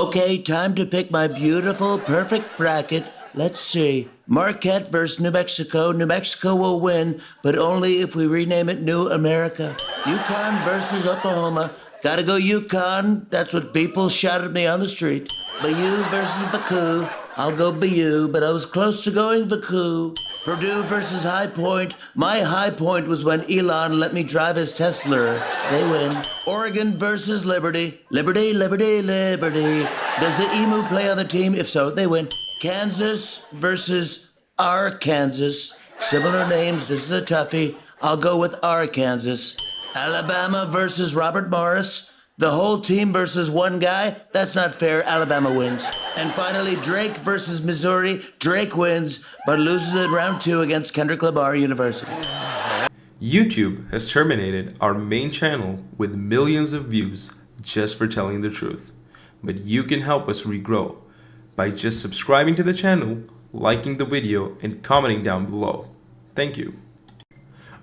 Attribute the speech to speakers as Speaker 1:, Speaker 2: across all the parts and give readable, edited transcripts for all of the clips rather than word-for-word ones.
Speaker 1: Okay, time to pick my beautiful, perfect bracket. Let's see. Marquette versus New Mexico. New Mexico will win, but only if we rename it New America. Yukon versus Oklahoma. Gotta go Yukon. That's what people shout at me on the street. Bayou versus Vancouver. I'll go Bayou, but I was close to going Vancouver. Purdue versus High Point. My high point was when Elon let me drive his Tesla. They win. Oregon versus Liberty. Liberty, Liberty, Liberty. Does the emu play on the team? If so, they win. Kansas versus Arkansas. Similar names. This is a toughie. I'll go with Arkansas. Alabama versus Robert Morris. The whole team versus one guy? That's not fair. Alabama wins. And finally, Drake versus Missouri. Drake wins, but loses in round 2 against Kendrick Lamar University.
Speaker 2: YouTube has terminated our main channel with millions of views just for telling the truth. But you can help us regrow by just subscribing to the channel, liking the video, and commenting down below. Thank you.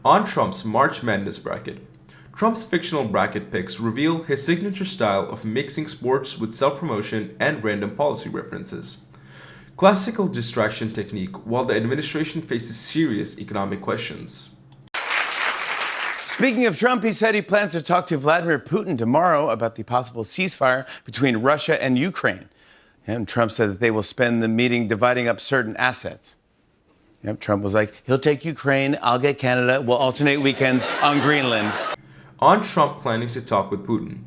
Speaker 2: On Trump's March Madness bracket, Trump's fictional bracket picks reveal his signature style of mixing sports with self-promotion and random policy references. Classical distraction technique while the administration faces serious economic questions.
Speaker 3: Speaking of Trump, he said he plans to talk to Vladimir Putin tomorrow about the possible ceasefire between Russia and Ukraine. And Trump said that they will spend the meeting dividing up certain assets. Yep, Trump was like, he'll take Ukraine, I'll get Canada, we'll alternate weekends on Greenland.
Speaker 2: On Trump planning to talk with Putin,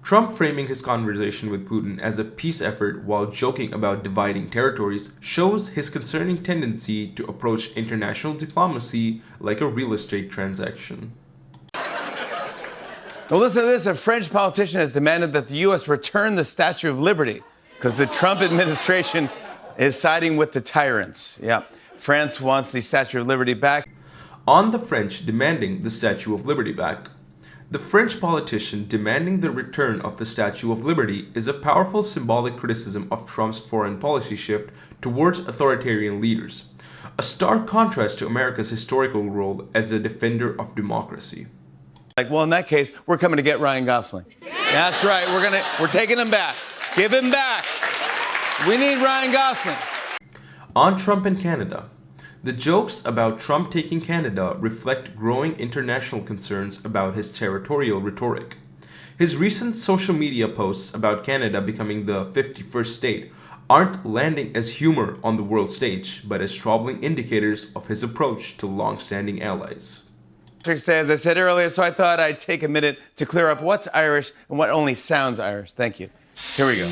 Speaker 2: Trump framing his conversation with Putin as a peace effort while joking about dividing territories shows his concerning tendency to approach international diplomacy like a real estate transaction.
Speaker 3: Well, listen to this. A French politician has demanded that the U.S. return the Statue of Liberty because the Trump administration is siding with the tyrants. Yeah, France wants the Statue of Liberty back.
Speaker 2: On the French demanding the Statue of Liberty back, the French politician demanding the return of the Statue of Liberty is a powerful symbolic criticism of Trump's foreign policy shift towards authoritarian leaders, a stark contrast to America's historical role as a defender of democracy.
Speaker 3: Like, well, in that case, we're coming to get Ryan Gosling. That's right. We're taking him back. Give him back. We need Ryan Gosling.
Speaker 2: On Trump and Canada, the jokes about Trump taking Canada reflect growing international concerns about his territorial rhetoric. His recent social media posts about Canada becoming the 51st state aren't landing as humor on the world stage, but as troubling indicators of his approach to long-standing allies.
Speaker 3: As I said earlier, so I thought I'd take a minute to clear up what's Irish and what only sounds Irish. Thank you. Here we go.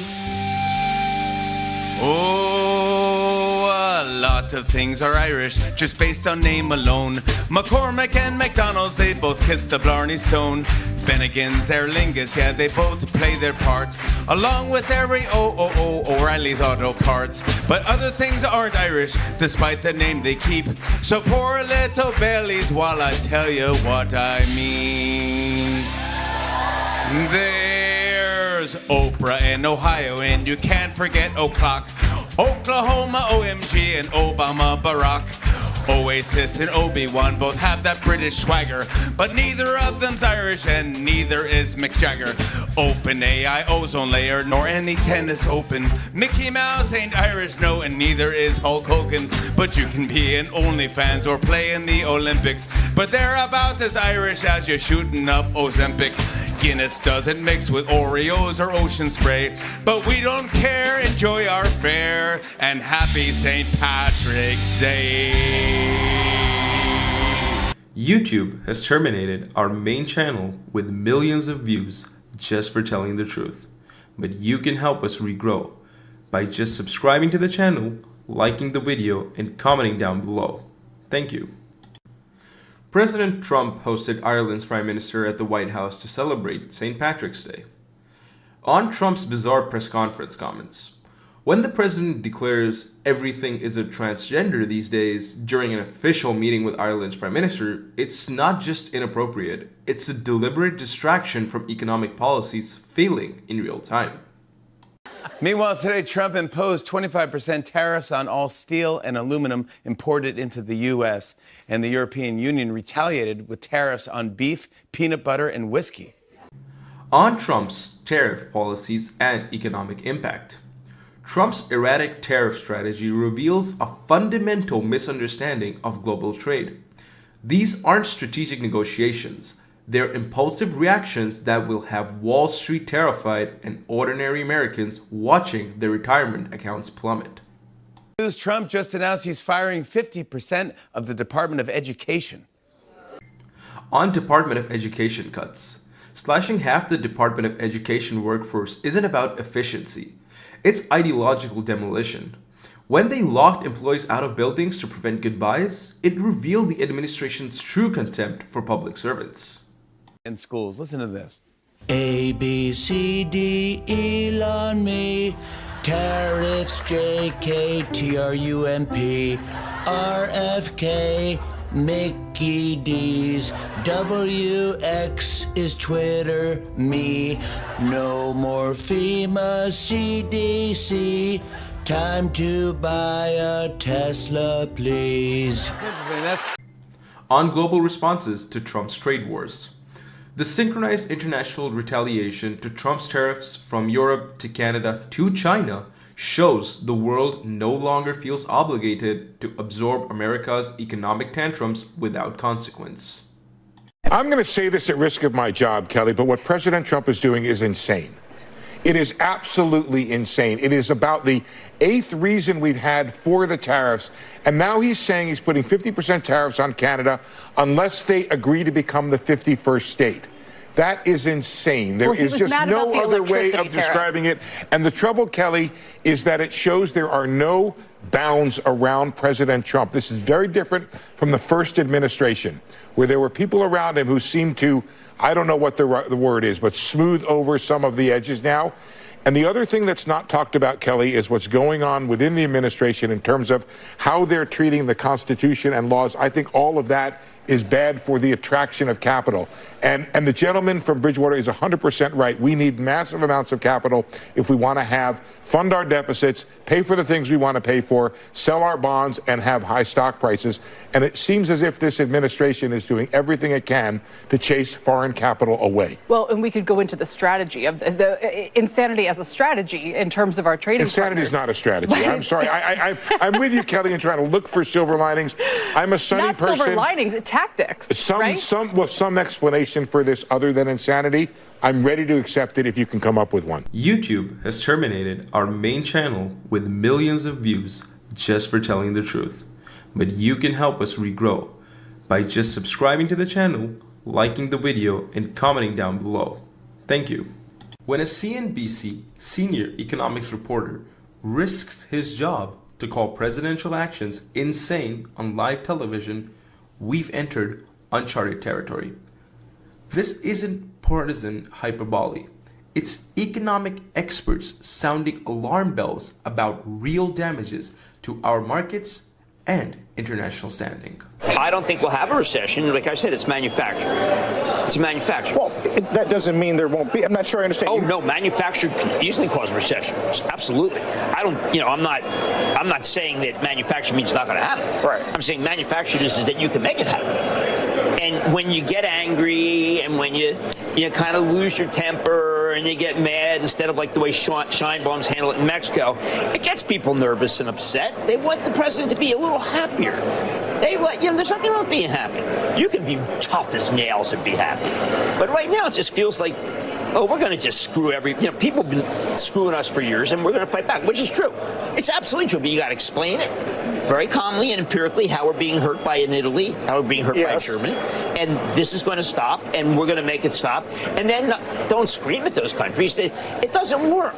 Speaker 3: Oh, a lot of things are Irish, just based on name alone. McCormick and McDonald's, they both kiss the Blarney Stone. Bennigan's, Aer Lingus, yeah, they both play their part, along with every O'Reilly's Auto Parts. But other things aren't Irish, despite the name they keep. So pour little Baileys while I tell you what I mean. There's Oprah in Ohio, and you can't forget O'Clock. Oklahoma, OMG, and Obama, Barack. Oasis and Obi-Wan both have that British swagger, but neither of them's Irish and neither is Mick Jagger. Open AI, ozone layer, nor any tennis open. Mickey Mouse ain't Irish, no, and neither is Hulk Hogan. But you can be in OnlyFans or play in the Olympics, but they're about as Irish as you're shooting up Ozempic. Guinness doesn't mix with Oreos or Ocean Spray, but we don't care, enjoy our fare, and happy St. Patrick's Day.
Speaker 2: YouTube has terminated our main channel with millions of views just for telling the truth. But you can help us regrow by just subscribing to the channel, liking the video, and commenting down below. Thank you. President Trump hosted Ireland's Prime Minister at the White House to celebrate St. Patrick's Day. On Trump's bizarre press conference comments, when the president declares everything is a transgender these days during an official meeting with Ireland's Prime Minister, it's not just inappropriate, it's a deliberate distraction from economic policies failing in real time.
Speaker 3: Meanwhile, today, Trump imposed 25% tariffs on all steel and aluminum imported into the U.S., and the European Union retaliated with tariffs on beef, peanut butter, and whiskey.
Speaker 2: On Trump's tariff policies and economic impact. Trump's erratic tariff strategy reveals a fundamental misunderstanding of global trade. These aren't strategic negotiations. They're impulsive reactions that will have Wall Street terrified and ordinary Americans watching their retirement accounts plummet.
Speaker 3: Trump just announced he's firing 50% of the Department of Education.
Speaker 2: On Department of Education cuts. Slashing half the Department of Education workforce isn't about efficiency. It's ideological demolition. When they locked employees out of buildings to prevent goodbyes, it revealed the administration's true contempt for public servants.
Speaker 3: In schools, listen to this.
Speaker 1: A, B, C, D, Elon me. Tariffs, J, K, T, R, U, M, P. R, F, K. Mickey D's, W, X is Twitter, me, no more FEMA, CDC, time to buy a Tesla, please.
Speaker 2: On global responses to Trump's trade wars. The synchronized international retaliation to Trump's tariffs from Europe to Canada to China shows the world no longer feels obligated to absorb America's economic tantrums without consequence.
Speaker 4: I'm going to say this at risk of my job, Kelly, but what President Trump is doing is insane. It is absolutely insane. It is about the 8th reason we've had for the tariffs, and now he's saying he's putting 50% tariffs on Canada unless they agree to become the 51st state. That is insane. There is just no other way of describing it. And the trouble, Kelly, is that it shows there are no bounds around President Trump. This is very different from the first administration, where there were people around him who seemed to, I don't know what the word is, but smooth over some of the edges now. And the other thing that's not talked about, Kelly, is what's going on within the administration in terms of how they're treating the Constitution and laws. I think all of that is bad for the attraction of capital. And the gentleman from Bridgewater is 100% right. We need massive amounts of capital if we want to fund our deficits, pay for the things we want to pay for, sell our bonds, and have high stock prices. And it seems as if this administration is doing everything it can to chase foreign capital away.
Speaker 5: Well, and we could go into the strategy of the insanity as a strategy in terms of our trading
Speaker 4: Insanity is not a strategy. I'm sorry. I'm with you, Kelly, in trying to look for silver linings. I'm a sunny person.
Speaker 5: Not silver linings, tactics.
Speaker 4: Some explanation for this other than insanity. I'm ready to accept it if you can come up with one.
Speaker 2: YouTube has terminated our main channel with millions of views just for telling the truth. But you can help us regrow by just subscribing to the channel, liking the video, and commenting down below. Thank you. When a CNBC senior economics reporter risks his job to call presidential actions insane on live television, we've entered uncharted territory. This isn't partisan hyperbole. It's economic experts sounding alarm bells about real damages to our markets and international standing.
Speaker 6: I don't think we'll have a recession. Like I said, it's manufacturing. It's manufacturing.
Speaker 7: Well, that doesn't mean there won't be. I'm not sure I understand.
Speaker 6: Oh, no, manufacturing can easily cause a recession. Absolutely. I'm not saying that manufacturing means it's not going to happen.
Speaker 7: Right.
Speaker 6: I'm saying manufacturing is that you can make it happen. And when you get angry and when you kind of lose your temper and you get mad instead of like the way Scheinbaum's handle it in Mexico, it gets people nervous and upset. They want the president to be a little happier. There's nothing wrong with being happy. You can be tough as nails and be happy. But right now it just feels like, oh, we're going to just screw people have been screwing us for years and we're going to fight back, which is true. It's absolutely true, but you got to explain it very calmly and empirically how we're being hurt by in Italy, how we're being hurt by Germany. And this is going to stop and we're going to make it stop. And then don't scream at those countries. It doesn't work.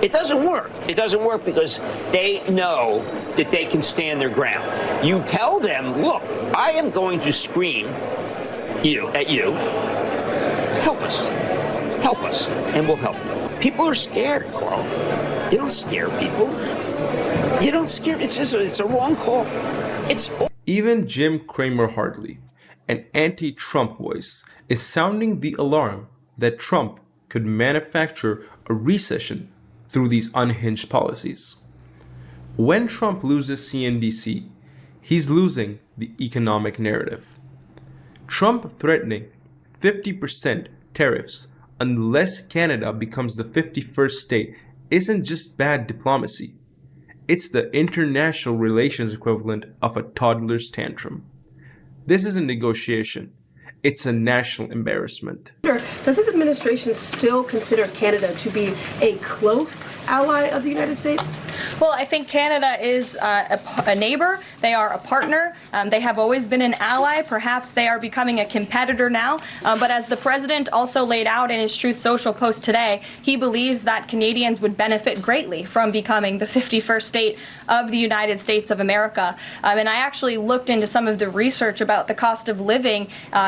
Speaker 6: It doesn't work. It doesn't work because they know that they can stand their ground. You tell them, look, I am going to scream at you. Help us, and we'll help you. People are scared, Carl. You don't scare people. You don't scare. It's a wrong call.
Speaker 2: Even Jim Cramer Hartley, an anti-Trump voice, is sounding the alarm that Trump could manufacture a recession through these unhinged policies. When Trump loses CNBC, he's losing the economic narrative. Trump threatening 50% tariffs unless Canada becomes the 51st state isn't just bad diplomacy. It's the international relations equivalent of a toddler's tantrum. This isn't negotiation. It's a national embarrassment.
Speaker 8: Does this administration still consider Canada to be a close ally of the United States?
Speaker 5: Well, I think Canada is a neighbor. They are a partner. They have always been an ally. Perhaps they are becoming a competitor now. But as the president also laid out in his Truth Social post today, he believes that Canadians would benefit greatly from becoming the 51st state of the United States of America. And I actually looked into some of the research about the cost of living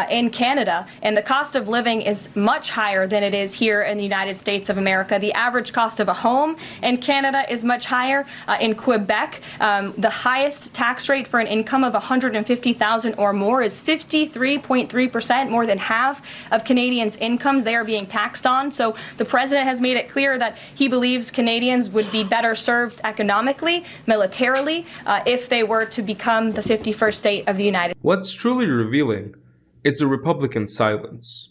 Speaker 5: in Canada, and the cost of living is much higher than it is here in the United States of America. The average cost of a home in Canada is much higher. In Quebec, the highest tax rate for an income of $150,000 or more is 53.3%, more than half of Canadians' incomes they are being taxed on. So the president has made it clear that he believes Canadians would be better served economically, militarily, if they were to become the 51st state of the United States.
Speaker 2: What's truly revealing is the Republican silence.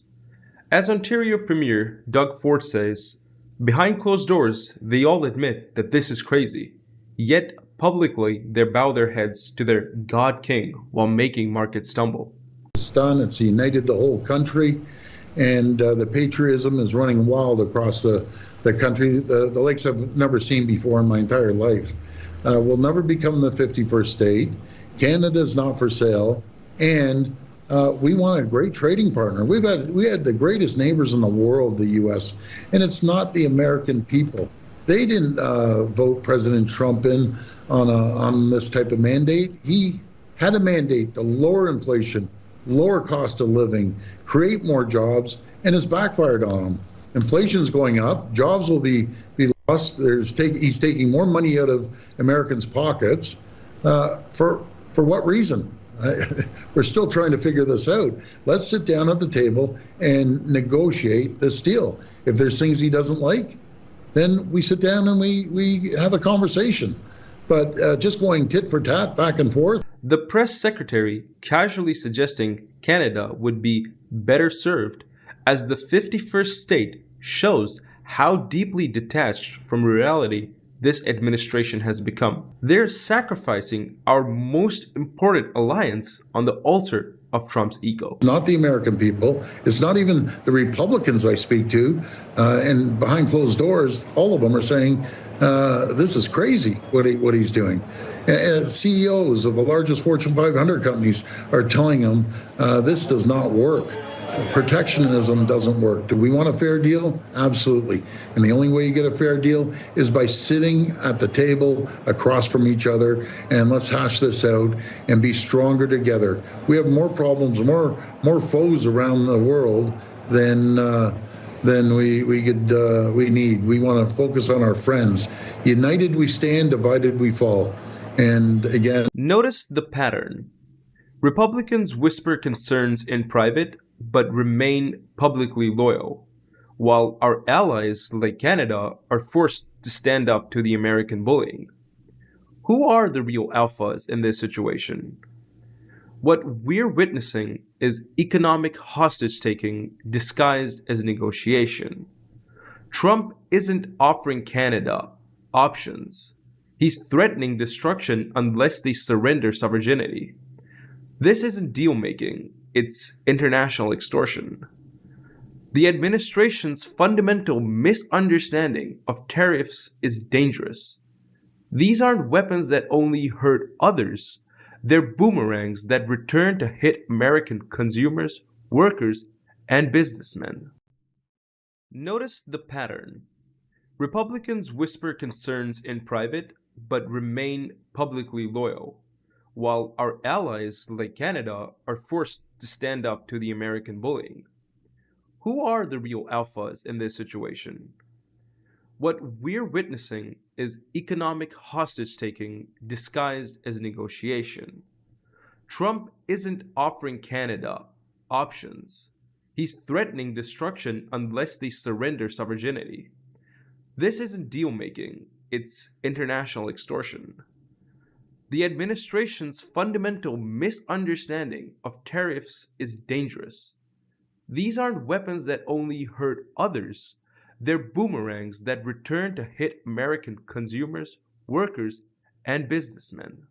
Speaker 2: As Ontario Premier Doug Ford says, behind closed doors, they all admit that this is crazy. Yet, publicly, they bow their heads to their God King while making markets stumble.
Speaker 9: It's done. It's united the whole country, and the patriotism is running wild across the country. The likes I've never seen before in my entire life. We'll never become the 51st state. Canada's not for sale, and we want a great trading partner. We had the greatest neighbors in the world, the U.S., and it's not the American people. They didn't vote President Trump in on this type of mandate. He had a mandate to lower inflation, lower cost of living, create more jobs, and it's backfired on him. Inflation's going up. Jobs will be lost. He's taking more money out of Americans' pockets. For what reason? We're still trying to figure this out. Let's sit down at the table and negotiate this deal. If there's things he doesn't like, then we sit down and we have a conversation. But just going tit for tat, back and forth.
Speaker 2: The press secretary casually suggesting Canada would be better served as the 51st state shows how deeply detached from reality this administration has become. They're sacrificing our most important alliance on the altar of Trump's ego.
Speaker 9: Not the American people. It's not even the Republicans I speak to. And behind closed doors, all of them are saying, this is crazy what he's doing. And CEOs of the largest Fortune 500 companies are telling him this does not work. Protectionism doesn't work. Do we want a fair deal? Absolutely. And the only way you get a fair deal is by sitting at the table across from each other, and let's hash this out and be stronger together. We have more problems, more foes around the world than we need. We want to focus on our friends. United we stand, divided we fall. And again,
Speaker 2: notice the pattern. Republicans whisper concerns in private but remain publicly loyal, while our allies like Canada are forced to stand up to the American bullying. Who are the real alphas in this situation? What we're witnessing is economic hostage-taking disguised as negotiation. Trump isn't offering Canada options. He's threatening destruction unless they surrender sovereignty. This isn't deal-making. It's international extortion. The administration's fundamental misunderstanding of tariffs is dangerous. These aren't weapons that only hurt others. They're boomerangs that return to hit American consumers, workers, and businessmen. Notice the pattern. Republicans whisper concerns in private but remain publicly loyal, while our allies like Canada are forced to stand up to the American bullying. Who are the real alphas in this situation? What we're witnessing is economic hostage-taking disguised as negotiation. Trump isn't offering Canada options. He's threatening destruction unless they surrender sovereignty. This isn't deal-making. It's international extortion. The administration's fundamental misunderstanding of tariffs is dangerous. These aren't weapons that only hurt others. They're boomerangs that return to hit American consumers, workers, and businessmen.